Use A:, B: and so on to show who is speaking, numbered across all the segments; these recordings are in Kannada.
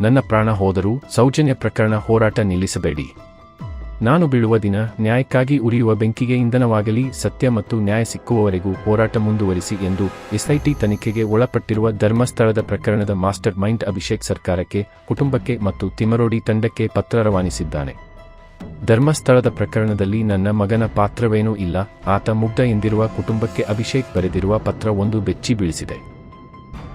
A: ನನ್ನ ಪ್ರಾಣ ಹೋದರೂ ಸೌಜನ್ಯ ಪ್ರಕರಣ ಹೋರಾಟ ನಿಲ್ಲಿಸಬೇಡಿ. ನಾನು ಬೀಳುವ ದಿನ ನ್ಯಾಯಕ್ಕಾಗಿ ಉರಿಯುವ ಬೆಂಕಿಗೆ ಇಂಧನವಾಗಲಿ, ಸತ್ಯ ಮತ್ತು ನ್ಯಾಯ ಸಿಕ್ಕುವವರೆಗೂ ಹೋರಾಟ ಮುಂದುವರಿಸಿ ಎಂದು ಎಸ್ಐಟಿ ತನಿಖೆಗೆ ಒಳಪಟ್ಟಿರುವ ಧರ್ಮಸ್ಥಳದ ಪ್ರಕರಣದ ಮಾಸ್ಟರ್ ಮೈಂಡ್ ಅಭಿಷೇಕ್ ಸರ್ಕಾರಕ್ಕೆ, ಕುಟುಂಬಕ್ಕೆ ಮತ್ತು ತಿಮರೋಡಿ ತಂಡಕ್ಕೆ ಪತ್ರ ರವಾನಿಸಿದ್ದಾನೆ. ಧರ್ಮಸ್ಥಳದ ಪ್ರಕರಣದಲ್ಲಿ ನನ್ನ ಮಗನ ಪಾತ್ರವೇನೂ ಇಲ್ಲ, ಆತ ಮುಗ್ಧ ಎಂದಿರುವ ಕುಟುಂಬಕ್ಕೆ ಅಭಿಷೇಕ್ ಬರೆದಿರುವ ಪತ್ರ ಒಂದು ಬೆಚ್ಚಿ ಬೀಳಿಸಿದೆ.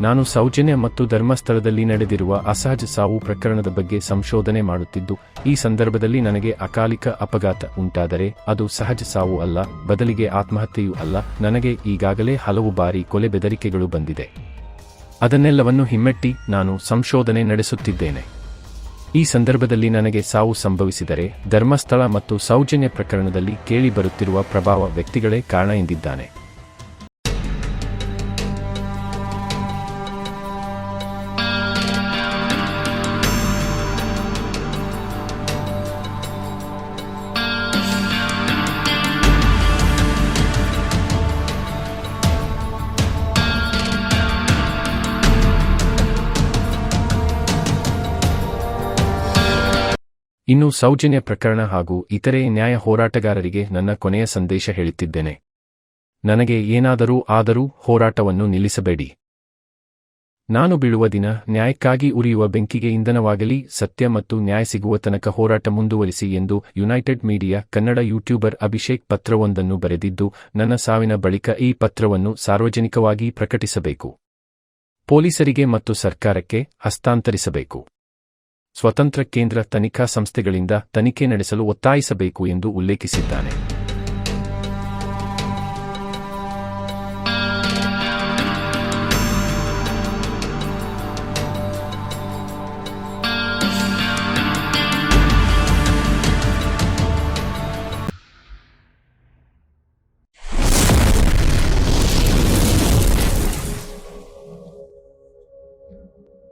A: ನಾನು ಸೌಜನ್ಯ ಮತ್ತು ಧರ್ಮಸ್ಥಳದಲ್ಲಿ ನಡೆದಿರುವ ಅಸಹಜ ಸಾವು ಪ್ರಕರಣದ ಬಗ್ಗೆ ಸಂಶೋಧನೆ ಮಾಡುತ್ತಿದ್ದು, ಈ ಸಂದರ್ಭದಲ್ಲಿ ನನಗೆ ಅಕಾಲಿಕ ಅಪಘಾತ ಉಂಟಾದರೆ ಅದು ಸಹಜ ಸಾವು ಅಲ್ಲ, ಬದಲಿಗೆ ಆತ್ಮಹತ್ಯೆಯೂ ಅಲ್ಲ. ನನಗೆ ಈಗಾಗಲೇ ಹಲವು ಬಾರಿ ಕೊಲೆ ಬೆದರಿಕೆಗಳು ಬಂದಿದೆ. ಅದನ್ನೆಲ್ಲವನ್ನು ಹಿಮ್ಮೆಟ್ಟಿ ನಾನು ಸಂಶೋಧನೆ ನಡೆಸುತ್ತಿದ್ದೇನೆ. ಈ ಸಂದರ್ಭದಲ್ಲಿ ನನಗೆ ಸಾವು ಸಂಭವಿಸಿದರೆ ಧರ್ಮಸ್ಥಳ ಮತ್ತು ಸೌಜನ್ಯ ಪ್ರಕರಣದಲ್ಲಿ ಕೇಳಿಬರುತ್ತಿರುವ ಪ್ರಭಾವ ವ್ಯಕ್ತಿಗಳೇ ಕಾರಣ ಎಂದಿದ್ದಾನೆ. ಇನ್ನು ಸೌಜನ್ಯ ಪ್ರಕರಣ ಹಾಗೂ ಇತರೆ ನ್ಯಾಯ ಹೋರಾಟಗಾರರಿಗೆ ನನ್ನ ಕೊನೆಯ ಸಂದೇಶ ಹೇಳುತ್ತಿದ್ದೇನೆ. ನನಗೆ ಏನಾದರೂ ಆದರೂ ಹೋರಾಟವನ್ನು ನಿಲ್ಲಿಸಬೇಡಿ. ನಾನು ಬೀಳುವ ದಿನ ನ್ಯಾಯಕ್ಕಾಗಿ ಉರಿಯುವ ಬೆಂಕಿಗೆ ಇಂಧನವಾಗಲಿ, ಸತ್ಯ ಮತ್ತು ನ್ಯಾಯ ಸಿಗುವ ತನಕ ಹೋರಾಟ ಮುಂದುವರಿಸಿ ಎಂದು United Media Kannada YouTuber Abhishek ಪತ್ರವೊಂದನ್ನು ಬರೆದಿದ್ದು, ನನ್ನ ಸಾವಿನ ಬಳಿಕ ಈ ಪತ್ರವನ್ನು ಸಾರ್ವಜನಿಕವಾಗಿ ಪ್ರಕಟಿಸಬೇಕು, ಪೊಲೀಸರಿಗೆ ಮತ್ತು ಸರ್ಕಾರಕ್ಕೆ ಹಸ್ತಾಂತರಿಸಬೇಕು, ಸ್ವತಂತ್ರ ಕೇಂದ್ರ ತನಿಖಾ ಸಂಸ್ಥೆಗಳಿಂದ ತನಿಖೆ ನಡೆಸಲು ಒತ್ತಾಯಿಸಬೇಕು ಎಂದು ಉಲ್ಲೇಖಿಸಿದ್ದಾನೆ.